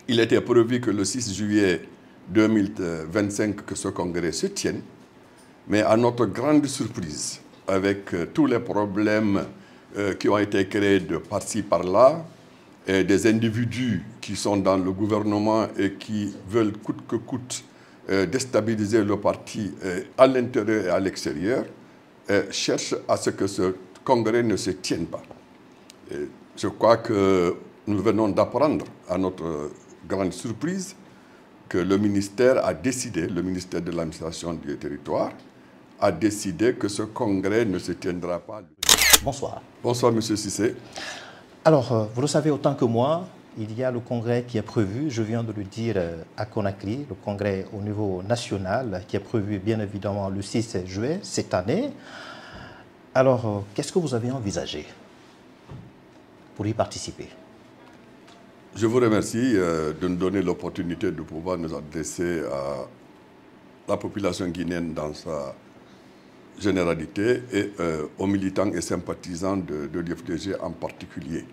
Il était prévu que le 6 juillet 2025, que ce congrès se tienne, mais à notre grande surprise, avec tous les problèmes qui ont été créés de par-ci, par-là, et des individus qui sont dans le gouvernement et qui veulent coûte que coûte déstabiliser le parti à l'intérieur et à l'extérieur, cherchent à ce que ce congrès ne se tienne pas. Et je crois que nous venons d'apprendre, à notre grande surprise, que le ministère a décidé, le ministère de l'administration du territoire, a décidé que ce congrès ne se tiendra pas. Bonsoir. Bonsoir, M. Cissé. Alors, vous le savez autant que moi, il y a le congrès qui est prévu, je viens de le dire à Conakry, le congrès au niveau national qui est prévu bien évidemment le 6 juillet cette année. Alors, qu'est-ce que vous avez envisagé pour y participer? Je vous remercie de nous donner l'opportunité de pouvoir nous adresser à la population guinéenne dans sa généralité et aux militants et sympathisants de l'UFDG en particulier.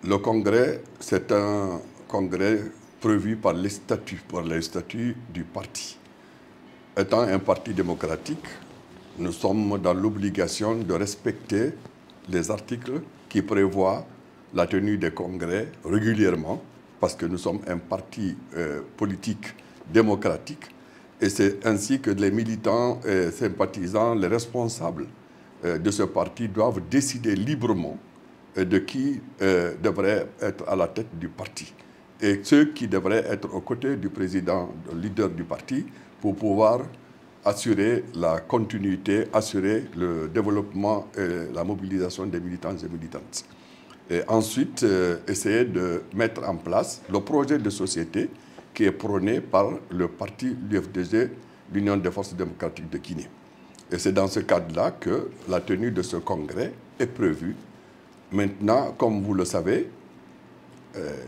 Le congrès, c'est un congrès prévu par les statuts du parti. Étant un parti démocratique, nous sommes dans l'obligation de respecter les articles qui prévoient la tenue des congrès régulièrement, parce que nous sommes un parti politique démocratique, et c'est ainsi que les militants, sympathisants, les responsables de ce parti doivent décider librement de qui devrait être à la tête du parti et ceux qui devraient être aux côtés du président, le leader du parti, pour pouvoir assurer la continuité, assurer le développement et la mobilisation des militants et militantes. Et ensuite, essayer de mettre en place le projet de société qui est prôné par le parti l'UFDG, l'Union des forces démocratiques de Guinée. Et c'est dans ce cadre-là que la tenue de ce congrès est prévue. Maintenant, comme vous le savez,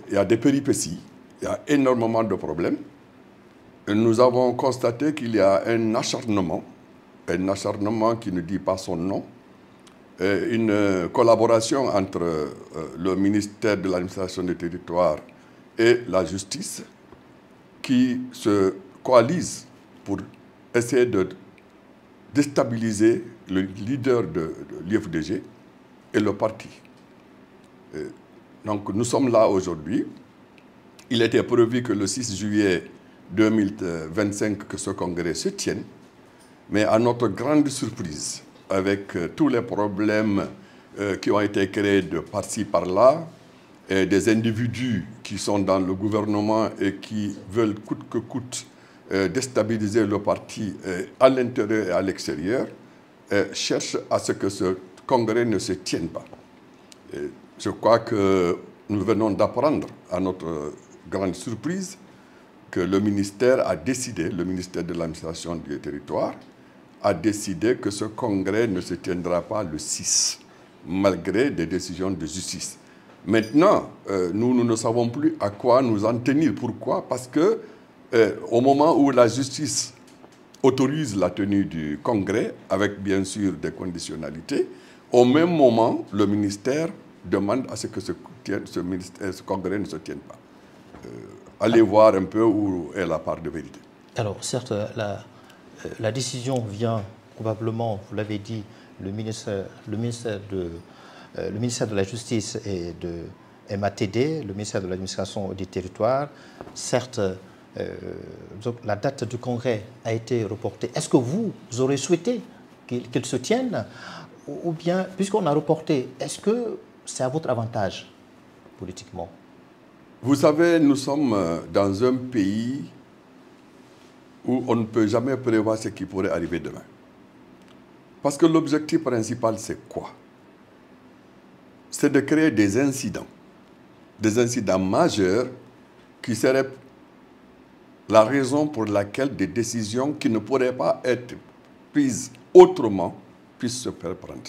il y a des péripéties, il y a énormément de problèmes. Et nous avons constaté qu'il y a un acharnement qui ne dit pas son nom, une collaboration entre le ministère de l'administration du territoire et la justice qui se coalisent pour essayer de déstabiliser le leader de l'UFDG et le parti. Donc nous sommes là aujourd'hui. Il était prévu que le 6 juillet 2025, que ce congrès se tienne, mais à notre grande surprise, avec tous les problèmes qui ont été créés de par-ci, par-là, et des individus qui sont dans le gouvernement et qui veulent coûte que coûte déstabiliser le parti à l'intérieur et à l'extérieur, cherchent à ce que ce congrès ne se tienne pas. Et je crois que nous venons d'apprendre, à notre grande surprise, que le ministère a décidé, le ministère de l'administration du territoire, a décidé que ce congrès ne se tiendra pas le 6, malgré des décisions de justice. Maintenant, nous ne savons plus à quoi nous en tenir. Pourquoi? Parce que au moment où la justice autorise la tenue du congrès, avec bien sûr des conditionnalités, au même moment, le ministère demande à ce que ce congrès ne se tienne pas. Allez voir un peu où est la part de vérité. Alors, certes, la décision vient probablement, vous l'avez dit, le ministère de la Justice et de MATD, le ministère de l'Administration du Territoire. Certes, la date du congrès a été reportée. Est-ce que vous aurez souhaité qu'il se tienne? Ou bien, puisqu'on a reporté, est-ce que c'est à votre avantage politiquement? Vous savez, nous sommes dans un pays où on ne peut jamais prévoir ce qui pourrait arriver demain. Parce que l'objectif principal, c'est quoi? C'est de créer des incidents majeurs qui seraient la raison pour laquelle des décisions qui ne pourraient pas être prises autrement puissent se faire prendre.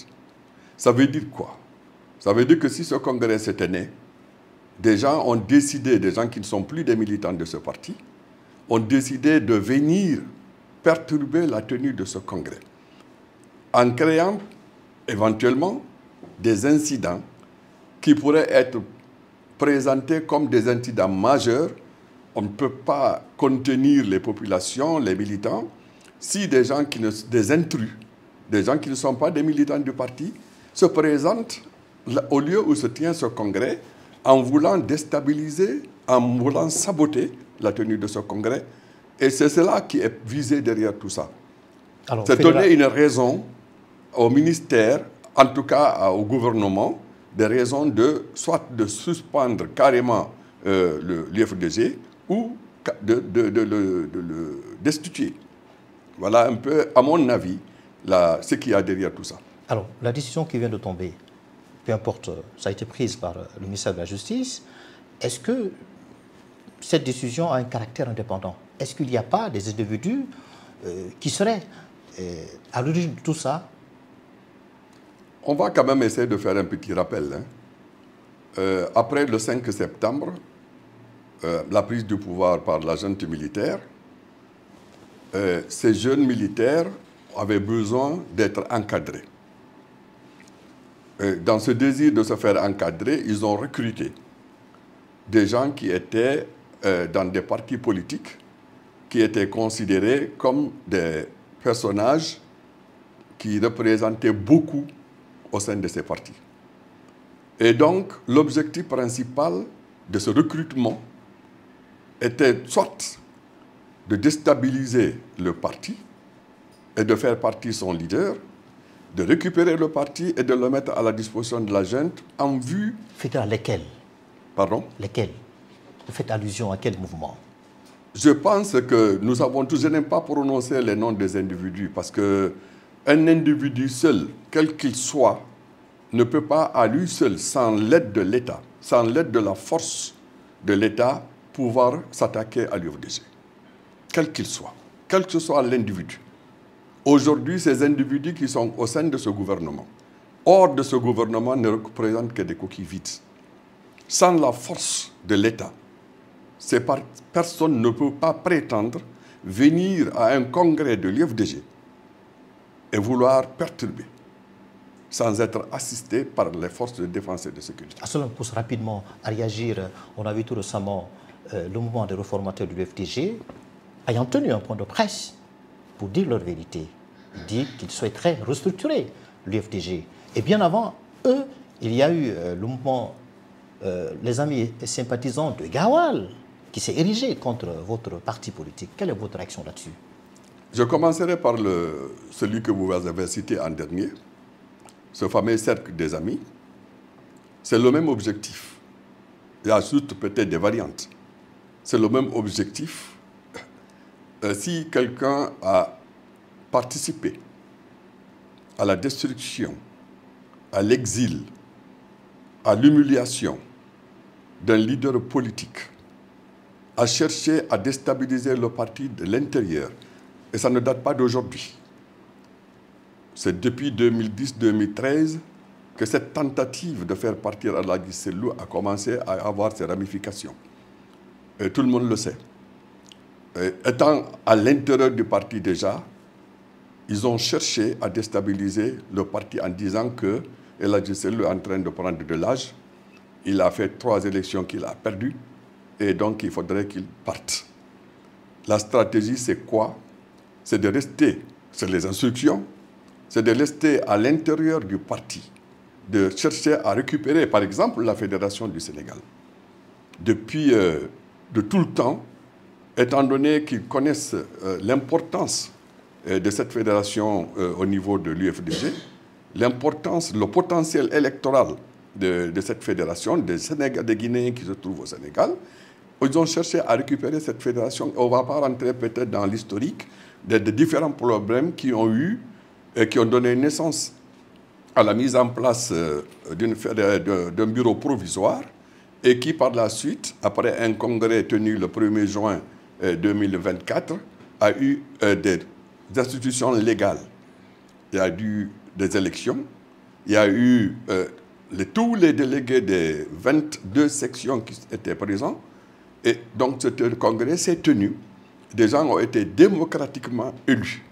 Ça veut dire quoi? Ça veut dire que si ce congrès se tenait, des gens ont décidé, des gens qui ne sont plus des militants de ce parti, ont décidé de venir perturber la tenue de ce congrès en créant éventuellement des incidents qui pourraient être présentés comme des incidents majeurs. On ne peut pas contenir les populations, les militants, si des gens des intrus, des gens qui ne sont pas des militants du parti, se présentent au lieu où se tient ce congrès en voulant déstabiliser, en voulant saboter la tenue de ce congrès. Et c'est cela qui est visé derrière tout ça. C'est donner une raison au ministère, en tout cas au gouvernement, des raisons soit de suspendre carrément l'UFDG ou de le destituer. Voilà un peu, à mon avis, ce qu'il y a derrière tout ça. Alors, la décision qui vient de tomber, peu importe, ça a été prise par le ministère de la Justice, est-ce que cette décision a un caractère indépendant? Est-ce qu'il n'y a pas des individus qui seraient à l'origine de tout ça? On va quand même essayer de faire un petit rappel. Après le 5 septembre, la prise du pouvoir par la junte militaire, ces jeunes militaires avaient besoin d'être encadrés. Dans ce désir de se faire encadrer, ils ont recruté des gens qui étaient dans des partis politiques, qui étaient considérés comme des personnages qui représentaient beaucoup au sein de ces partis. Et donc, l'objectif principal de ce recrutement était soit de déstabiliser le parti et de faire partir son leader, de récupérer le parti et de le mettre à la disposition de la junte en vue... Faites à lesquels? Pardon? Lesquels? Vous faites allusion à quel mouvement? Je pense que nous avons tous... Je n'aime pas prononcer les noms des individus parce qu'un individu seul, quel qu'il soit, ne peut pas à lui seul, sans l'aide de l'État, sans l'aide de la force de l'État, pouvoir s'attaquer à l'UFDG. Quel qu'il soit, quel que soit l'individu. Aujourd'hui, ces individus qui sont au sein de ce gouvernement, hors de ce gouvernement, ne représentent que des coquilles vides. Sans la force de l'État, ces personnes ne peuvent pas prétendre venir à un congrès de l'UFDG et vouloir perturber, sans être assistés par les forces de défense et de sécurité. Cela me pousse rapidement à réagir. On a vu tout récemment le mouvement des réformateurs de l'UFDG ayant tenu un point de presse pour dire leur vérité. Ils disent qu'ils souhaiteraient restructurer l'UFDG. Et bien avant eux, il y a eu le mouvement les amis et sympathisants de Gawal qui s'est érigé contre votre parti politique. Quelle est votre réaction là-dessus? Je commencerai par celui que vous avez cité en dernier, ce fameux cercle des amis. C'est le même objectif. Il y a juste peut-être des variantes. C'est le même objectif. Si quelqu'un a participé à la destruction, à l'exil, à l'humiliation d'un leader politique, a cherché à déstabiliser le parti de l'intérieur, et ça ne date pas d'aujourd'hui. C'est depuis 2010-2013 que cette tentative de faire partir Aladji Cellou a commencé à avoir ses ramifications. Et tout le monde le sait. Étant à l'intérieur du parti déjà, ils ont cherché à déstabiliser le parti en disant que Aladji Cellou est en train de prendre de l'âge. Il a fait 3 élections qu'il a perdues et donc il faudrait qu'il parte. La stratégie, c'est quoi? C'est de rester, c'est les instructions, c'est de rester à l'intérieur du parti, de chercher à récupérer, par exemple, la Fédération du Sénégal. Depuis de tout le temps, étant donné qu'ils connaissent l'importance de cette fédération au niveau de l'UFDG, l'importance, le potentiel électoral de cette fédération, des Guinéens qui se trouvent au Sénégal, ils ont cherché à récupérer cette fédération. On ne va pas rentrer peut-être dans l'historique des différents problèmes qui ont eu et qui ont donné naissance à la mise en place d'un bureau provisoire et qui, par la suite, après un congrès tenu le 1er juin 2024, a eu des institutions légales. Il y a eu des élections, il y a eu tous les délégués des 22 sections qui étaient présents, et donc ce congrès s'est tenu. Des gens ont été démocratiquement élus.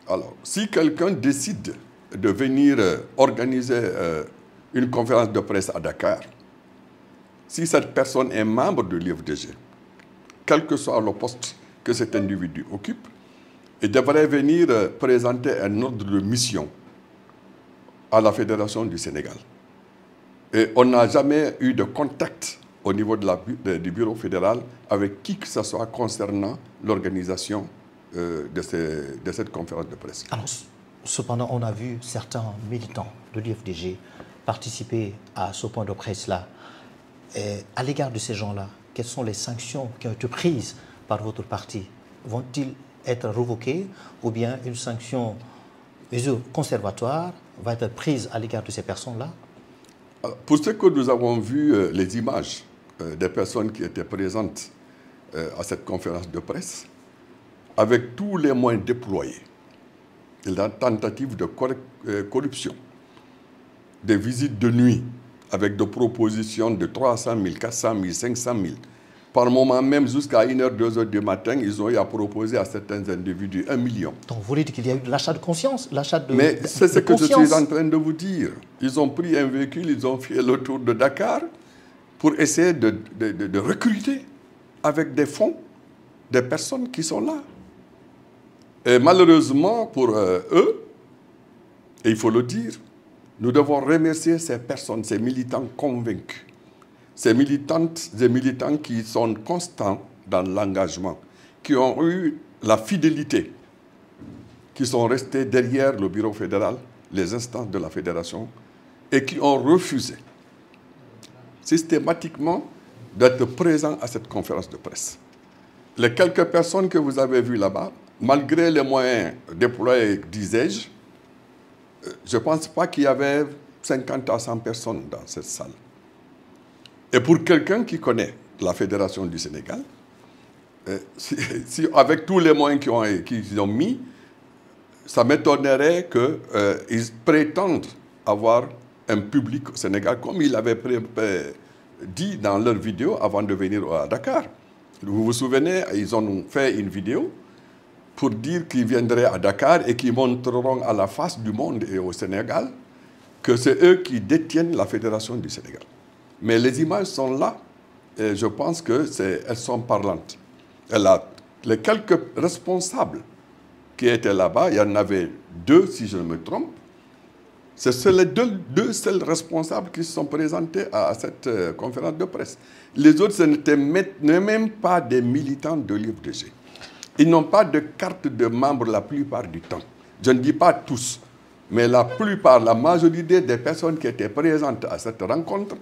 Alors, si quelqu'un décide de venir organiser une conférence de presse à Dakar, si cette personne est membre de l'IFDG, quel que soit le poste que cet individu occupe, il devrait venir présenter un ordre de mission à la Fédération du Sénégal. Et on n'a jamais eu de contact au niveau du bureau fédéral avec qui que ce soit concernant l'organisation de cette conférence de presse. Alors, cependant, on a vu certains militants de l'IFDG participer à ce point de presse-là. À l'égard de ces gens-là, quelles sont les sanctions qui ont été prises par votre parti? Vont-ils être révoqués ou bien une sanction conservatoire va être prise à l'égard de ces personnes-là? Pour ce que nous avons vu, les images des personnes qui étaient présentes à cette conférence de presse, avec tous les moyens déployés, la tentative de corruption, des visites de nuit, avec des propositions de 300 000, 400 000, 500 000. Par moment même, jusqu'à 1h, 2h du matin, ils ont eu à proposer à certains individus 1 million. Donc vous voulez dire qu'il y a eu de l'achat de conscience, Mais c'est ce que je suis en train de vous dire. Ils ont pris un véhicule, ils ont fait le tour de Dakar pour essayer de recruter avec des fonds des personnes qui sont là. Et malheureusement pour eux, et il faut le dire, nous devons remercier ces personnes, ces militants convaincus, ces militantes et militants qui sont constants dans l'engagement, qui ont eu la fidélité, qui sont restés derrière le bureau fédéral, les instances de la fédération, et qui ont refusé systématiquement d'être présents à cette conférence de presse. Les quelques personnes que vous avez vues là-bas, malgré les moyens déployés, disais-je, je ne pense pas qu'il y avait 50 à 100 personnes dans cette salle. Et pour quelqu'un qui connaît la Fédération du Sénégal, avec tous les moyens qu'ils ont mis, ça m'étonnerait qu'ils prétendent avoir un public au Sénégal, comme ils l'avaient dit dans leur vidéo avant de venir à Dakar. Vous vous souvenez, ils ont fait une vidéo pour dire qu'ils viendraient à Dakar et qu'ils montreront à la face du monde et au Sénégal que c'est eux qui détiennent la Fédération du Sénégal. Mais les images sont là et je pense qu'elles sont parlantes. Les quelques responsables qui étaient là-bas, il y en avait 2 si je ne me trompe, c'est les deux seuls responsables qui se sont présentés à cette conférence de presse. Les autres, ce n'étaient même pas des militants de l'IFDG. Ils n'ont pas de carte de membre la plupart du temps. Je ne dis pas tous, mais la plupart, la majorité des personnes qui étaient présentes à cette rencontre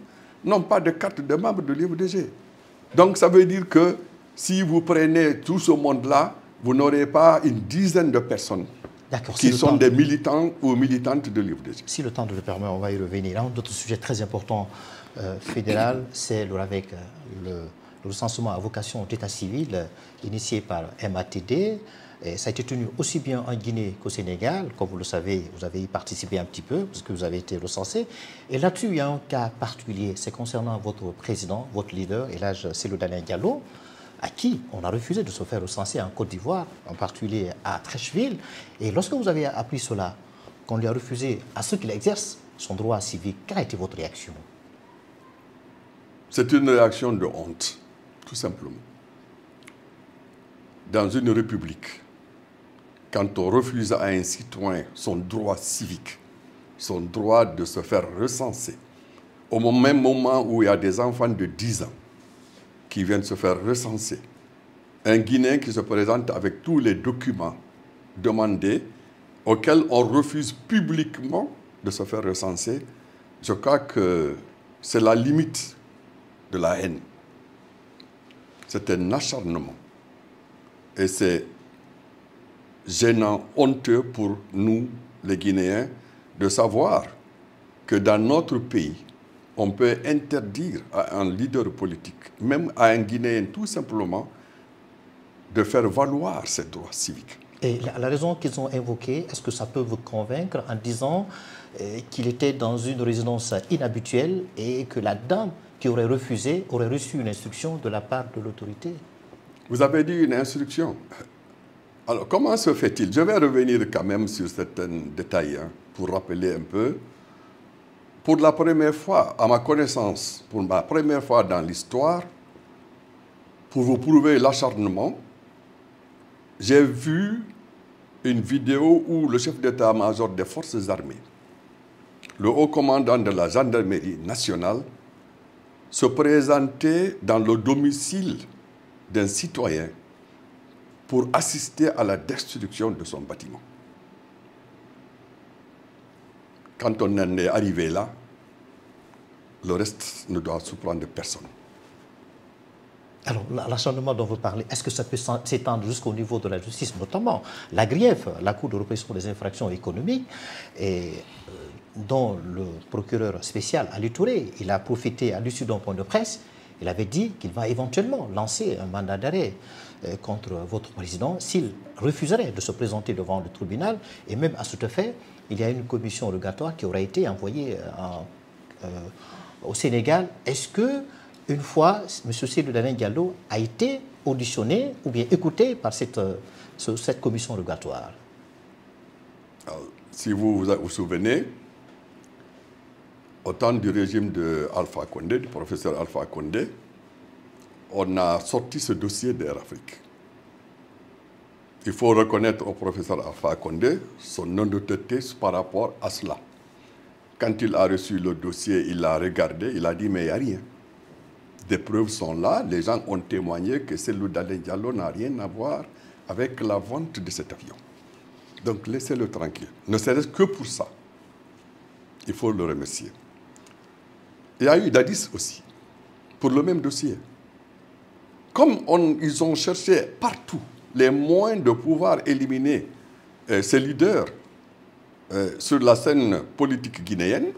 n'ont pas de carte de membre de l'IFDG. Donc ça veut dire que si vous prenez tout ce monde-là, vous n'aurez pas une dizaine de personnes qui sont des militants ou militantes de l'IFDG. Si le temps le permet, on va y revenir. Un autre sujet très important fédéral, c'est avec le recensement à vocation d'état civil initié par MATD. Et ça a été tenu aussi bien en Guinée qu'au Sénégal. Comme vous le savez, vous avez y participé un petit peu, parce que vous avez été recensé. Et là-dessus, il y a un cas particulier. C'est concernant votre président, votre leader, Elhadji Cellou Dalein Diallo, à qui on a refusé de se faire recenser en Côte d'Ivoire, en particulier à Treichville. Et lorsque vous avez appris cela, qu'on lui a refusé à ceux qui exercent son droit civique, quelle a été votre réaction? C'est une réaction de honte, tout simplement. Dans une république, quand on refuse à un citoyen son droit civique, son droit de se faire recenser, au même moment où il y a des enfants de 10 ans qui viennent se faire recenser, un Guinéen qui se présente avec tous les documents demandés, auxquels on refuse publiquement de se faire recenser, je crois que c'est la limite de la haine. C'est un acharnement. Et c'est gênant, honteux pour nous, les Guinéens, de savoir que dans notre pays, on peut interdire à un leader politique, même à un Guinéen tout simplement, de faire valoir ses droits civiques. Et la raison qu'ils ont invoquée, est-ce que ça peut vous convaincre en disant qu'il était dans une résidence inhabituelle et que la dame qui aurait refusé aurait reçu une instruction de la part de l'autorité? Vous avez dit une instruction. Alors, comment se fait-il? Je vais revenir quand même sur certains détails pour rappeler un peu. pour la première fois, à ma connaissance, pour ma première fois dans l'histoire, pour vous prouver l'acharnement, j'ai vu une vidéo où le chef d'état-major des forces armées, le haut commandant de la gendarmerie nationale, se présentait dans le domicile d'un citoyen pour assister à la destruction de son bâtiment. Quand on en est arrivé là, le reste ne doit surprendre personne. Alors, l'acharnement dont vous parlez, est-ce que ça peut s'étendre jusqu'au niveau de la justice, notamment la GRIEF, la Cour de répression des infractions économiques, et, dont le procureur spécial Ali Touré, il a profité à l'issue d'un point de presse, il avait dit qu'il va éventuellement lancer un mandat d'arrêt contre votre président s'il refuserait de se présenter devant le tribunal. Et même à ce fait, il y a une commission rogatoire qui aurait été envoyée au Sénégal. Est-ce que une fois, M. Seydou Dalein Diallo a été auditionné ou bien écouté par cette commission rogatoire? Alors, si vous vous souvenez, au temps du régime de Alpha Condé, du professeur Alpha Condé, on a sorti ce dossier d'Air Afrique. Il faut reconnaître au professeur Alpha Condé son honnêteté par rapport à cela. Quand il a reçu le dossier, il l'a regardé, il a dit mais il n'y a rien. Des preuves sont là, les gens ont témoigné que Seydou Dalein Diallo n'a rien à voir avec la vente de cet avion. Donc laissez-le tranquille, ne serait-ce que pour ça. Il faut le remercier. Il y a eu Dadis aussi, pour le même dossier. Comme ils ont cherché partout les moyens de pouvoir éliminer ces leaders sur la scène politique guinéenne,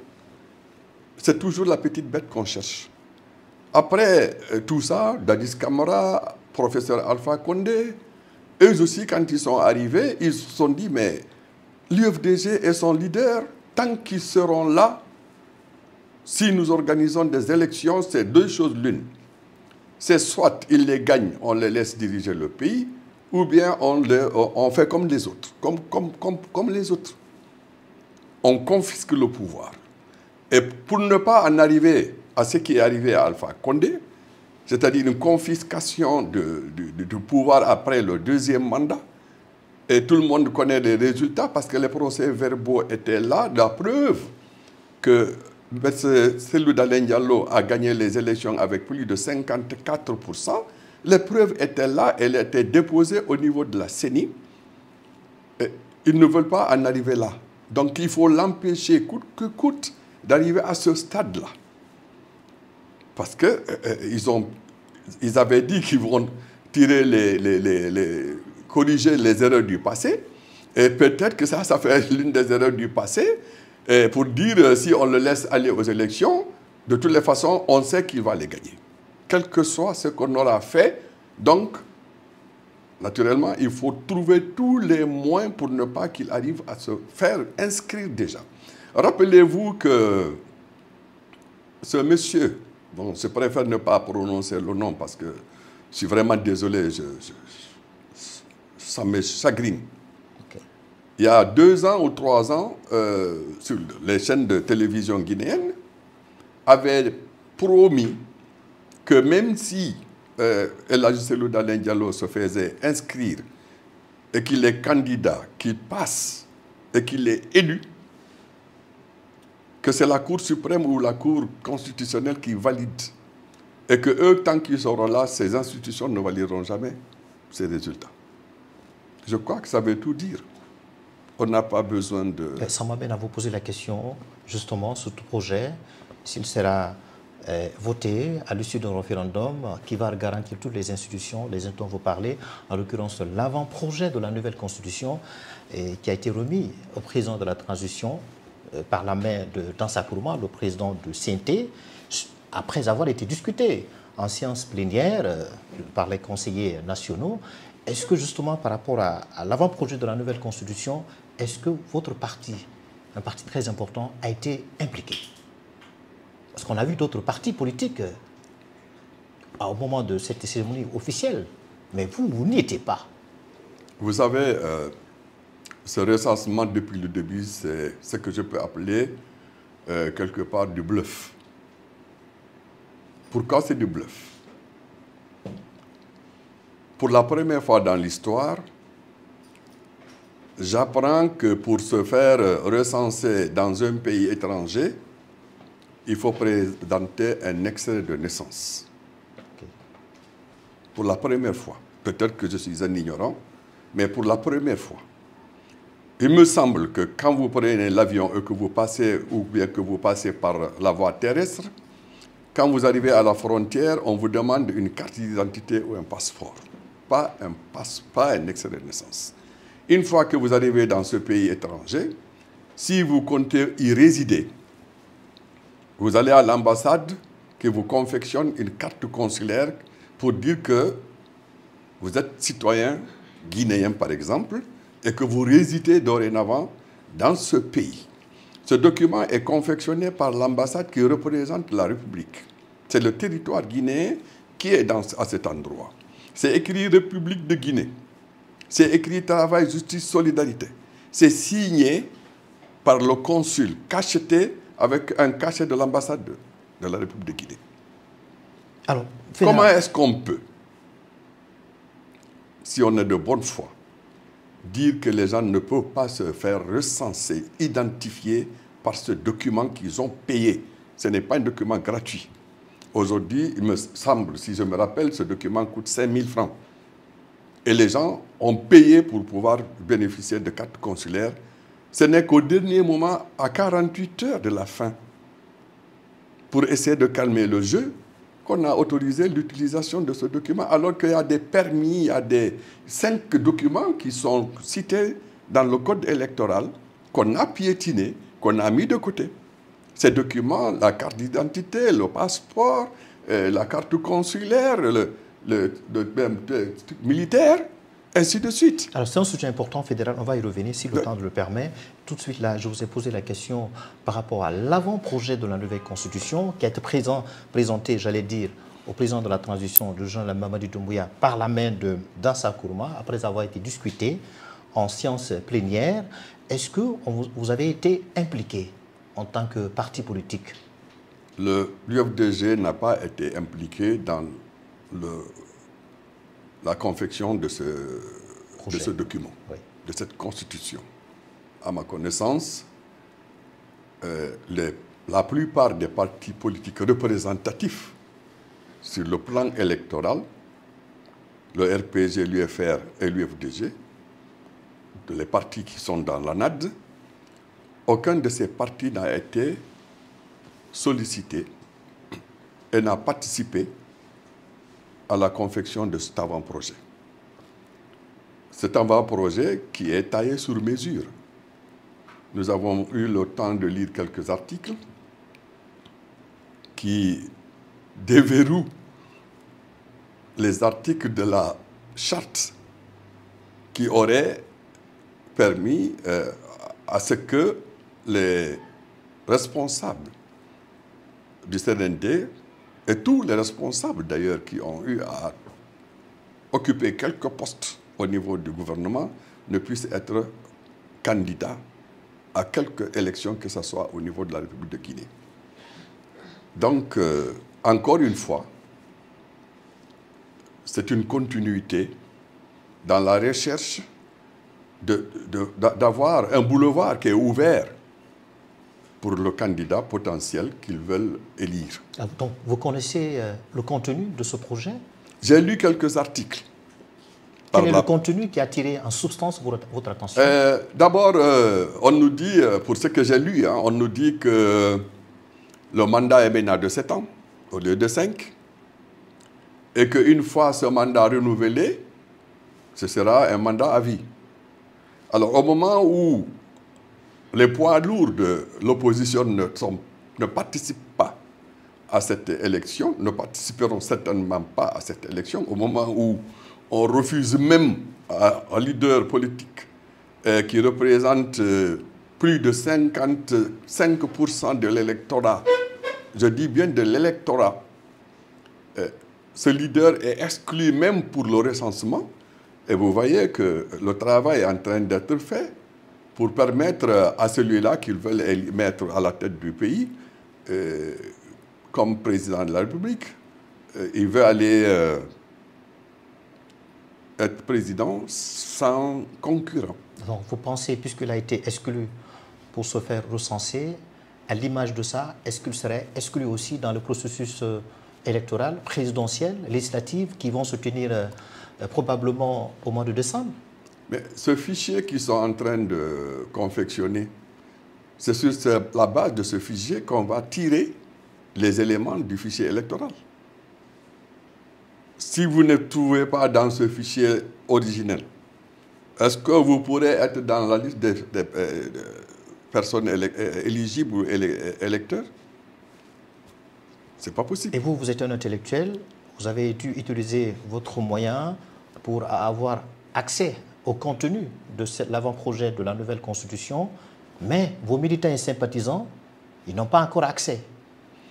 c'est toujours la petite bête qu'on cherche. Après tout ça, Dadis Camara, professeur Alpha Condé, eux aussi, quand ils sont arrivés, ils se sont dit, mais l'UFDG et son leader, tant qu'ils seront là, si nous organisons des élections, c'est deux choses l'une. C'est soit ils les gagnent, on les laisse diriger le pays, ou bien on fait comme les autres, comme les autres. On confisque le pouvoir. Et pour ne pas en arriver à ce qui est arrivé à Alpha Condé, c'est-à-dire une confiscation du pouvoir après le deuxième mandat, et tout le monde connaît les résultats parce que les procès-verbaux étaient là, la preuve que Seydou Dalein Diallo a gagné les élections avec plus de 54%. Les preuves étaient là, elles étaient déposées au niveau de la CENI. Et ils ne veulent pas en arriver là. Donc il faut l'empêcher coûte que coûte d'arriver à ce stade-là. Parce qu'ils avaient dit qu'ils vont corriger les erreurs du passé. Et peut-être que ça fait l'une des erreurs du passé. Et pour dire, si on le laisse aller aux élections, de toutes les façons, on sait qu'il va les gagner. Quel que soit ce qu'on aura fait. Donc, naturellement, il faut trouver tous les moyens pour ne pas qu'il arrive à se faire inscrire déjà. Rappelez-vous que ce monsieur, bon, je préfère ne pas prononcer le nom parce que je suis vraiment désolé, ça me chagrine. Il y a 2 ans ou 3 ans, sur les chaînes de télévision guinéennes, avait promis que même si El Hadji Seydou Dalein Diallo se faisait inscrire et qu'il est candidat, qu'il passe et qu'il est élu, que c'est la Cour suprême ou la Cour constitutionnelle qui valide. Et que eux, tant qu'ils seront là, ces institutions ne valideront jamais ces résultats. Je crois que ça veut tout dire. On n'a pas besoin de... Ça m'amène à vous poser la question, justement, sur ce projet, s'il sera voté à l'issue d'un référendum qui va garantir toutes les institutions, les dont vous parlez, en l'occurrence l'avant-projet de la nouvelle constitution qui a été remis au président de la transition par la main de Dansa Kourouma, le président de CNT, après avoir été discuté en séance plénière par les conseillers nationaux. Est-ce que justement par rapport à l'avant-projet de la nouvelle constitution, est-ce que votre parti, un parti très important, a été impliqué? Parce qu'on a vu d'autres partis politiques au moment de cette cérémonie officielle, mais vous n'y étiez pas. Vous savez, ce recensement depuis le début, c'est ce que je peux appeler quelque part du bluff. Pourquoi c'est du bluff? Pour la première fois dans l'histoire, j'apprends que pour se faire recenser dans un pays étranger, il faut présenter un extrait de naissance. Pour la première fois. Peut-être que je suis un ignorant, mais pour la première fois. Il me semble que quand vous prenez l'avion et que vous passez, ou bien que vous passez par la voie terrestre, quand vous arrivez à la frontière, on vous demande une carte d'identité ou un passeport. Pas un extrait de naissance. Une fois que vous arrivez dans ce pays étranger, si vous comptez y résider, vous allez à l'ambassade qui vous confectionne une carte consulaire pour dire que vous êtes citoyen guinéen, par exemple, et que vous résidez dorénavant dans ce pays. Ce document est confectionné par l'ambassade qui représente la République. C'est le territoire guinéen qui est à cet endroit. C'est écrit République de Guinée. C'est écrit Travail, Justice, Solidarité. C'est signé par le consul, cacheté avec un cachet de l'ambassade de la République de Guinée. Alors, comment est-ce qu'on peut, si on est de bonne foi, dire que les gens ne peuvent pas se faire recenser, identifier par ce document qu'ils ont payé? Ce n'est pas un document gratuit. Aujourd'hui, il me semble, si je me rappelle, ce document coûte 5 000 francs. Et les gens ont payé pour pouvoir bénéficier de cartes consulaires. Ce n'est qu'au dernier moment, à 48 heures de la fin, pour essayer de calmer le jeu, qu'on a autorisé l'utilisation de ce document, alors qu'il y a des permis, il y a 5 documents qui sont cités dans le code électoral, qu'on a piétinés, qu'on a mis de côté. Ces documents, la carte d'identité, le passeport, la carte consulaire, le militaire, ainsi de suite. Alors c'est un sujet important fédéral, on va y revenir si le temps le permet. Tout de suite là, je vous ai posé la question par rapport à l'avant-projet de la nouvelle constitution qui a été présenté, j'allais dire, au président de la transition, le général Mamadi Doumbouya, par la main de Dansa Kourma, après avoir été discuté en séance plénière. Est-ce que vous avez été impliqué en tant que parti politique? L'UFDG n'a pas été impliqué dans la confection de ce document, oui, de cette constitution. À ma connaissance, la plupart des partis politiques représentatifs sur le plan électoral, le RPG, l'UFR et l'UFDG, les partis qui sont dans la NAD, aucun de ces partis n'a été sollicité et n'a participé à la confection de cet avant-projet. Cet avant-projet qui est taillé sur mesure. Nous avons eu le temps de lire quelques articles qui déverrouillent les articles de la charte qui auraient permis à ce que les responsables du CND et tous les responsables d'ailleurs qui ont eu à occuper quelques postes au niveau du gouvernement ne puissent être candidats à quelques élections, que ce soit au niveau de la République de Guinée. Donc, encore une fois, c'est une continuité dans la recherche d'avoir un boulevard qui est ouvert pour le candidat potentiel qu'ils veulent élire. Donc, vous connaissez le contenu de ce projet? J'ai lu quelques articles. Quel est le contenu qui a attiré en substance votre attention? D'abord, on nous dit, pour ce que j'ai lu, on nous dit que le mandat est maintenant de 7 ans au lieu de 5. Et qu'une fois ce mandat renouvelé, ce sera un mandat à vie. Alors, au moment où les poids lourds de l'opposition ne participent pas à cette élection, ne participeront certainement pas à cette élection, au moment où on refuse même à un leader politique qui représente plus de 55% de l'électorat, je dis bien de l'électorat, ce leader est exclu même pour le recensement. Et vous voyez que le travail est en train d'être fait pour permettre à celui-là qu'ils veulent mettre à la tête du pays comme président de la République. Il veut aller être président sans concurrent. Donc vous pensez, puisqu'il a été exclu pour se faire recenser, à l'image de ça, est-ce qu'il serait exclu aussi dans le processus électoral, présidentiel, législatif, qui vont se tenir probablement au mois de décembre? Mais ce fichier qu'ils sont en train de confectionner, c'est sur la base de ce fichier qu'on va tirer les éléments du fichier électoral. Si vous ne trouvez pas dans ce fichier originel, est-ce que vous pourrez être dans la liste des personnes éligibles ou électeurs? C'est pas possible. Et vous, vous êtes un intellectuel, vous avez dû utiliser votre moyen pour avoir accès au contenu de l'avant-projet de la nouvelle Constitution, mais vos militants et sympathisants, ils n'ont pas encore accès.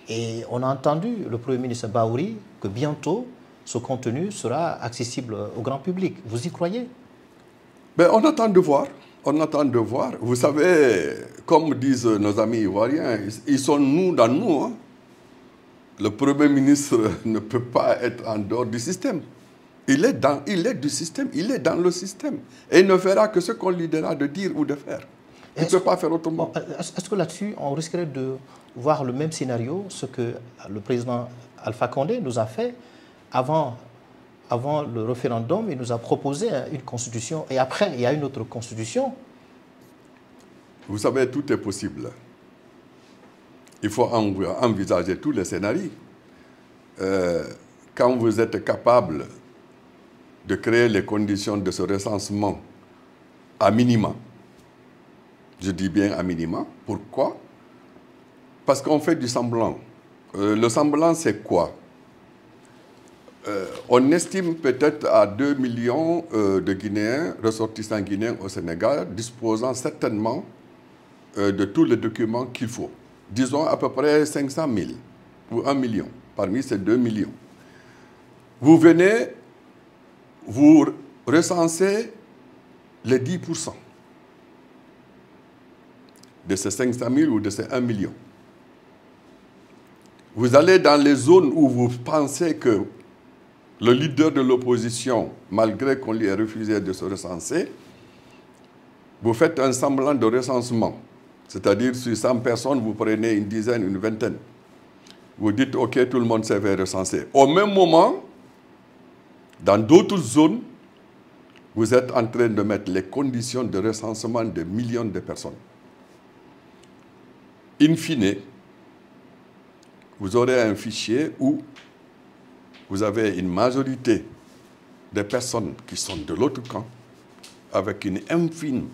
Et on a entendu le Premier ministre Bahouri que bientôt, ce contenu sera accessible au grand public. Vous y croyez? Ben, on attend de voir. On attend de voir. Vous savez, comme disent nos amis ivoiriens, ils sont nous dans nous. Hein. Le Premier ministre ne peut pas être en dehors du système. Il est du système, il est dans le système. Et il ne fera que ce qu'on lui dira de dire ou de faire. Il ne peut pas faire autrement. Est-ce que là-dessus, on risquerait de voir le même scénario, ce que le président Alpha Condé nous a fait avant le référendum? Il nous a proposé une constitution et après, il y a une autre constitution. Vous savez, tout est possible. Il faut envisager tous les scénarios. Quand vous êtes capable de créer les conditions de ce recensement à minima, je dis bien à minima, pourquoi? Parce qu'on fait du semblant. Le semblant, c'est quoi? On estime peut-être à 2 millions de Guinéens, ressortissants guinéens au Sénégal, disposant certainement de tous les documents qu'il faut. Disons à peu près 500 000 ou 1 million, parmi ces 2 millions. Vous venez, vous recensez les 10% de ces 500 000 ou de ces 1 million. Vous allez dans les zones où vous pensez que le leader de l'opposition, malgré qu'on lui ait refusé de se recenser, vous faites un semblant de recensement. C'est-à-dire, sur 100 personnes, vous prenez une dizaine, une vingtaine. Vous dites, OK, tout le monde s'est fait recenser. Au même moment, dans d'autres zones, vous êtes en train de mettre les conditions de recensement de millions de personnes. In fine, vous aurez un fichier où vous avez une majorité de personnes qui sont de l'autre camp, avec une infime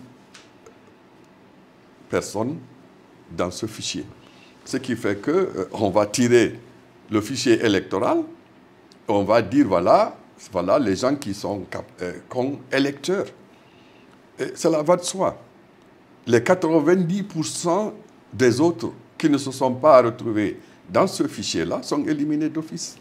personne dans ce fichier. Ce qui fait qu'on va tirer le fichier électoral, on va dire, voilà les gens qui sont électeurs. Et cela va de soi. Les 90% des autres qui ne se sont pas retrouvés dans ce fichier-là sont éliminés d'office.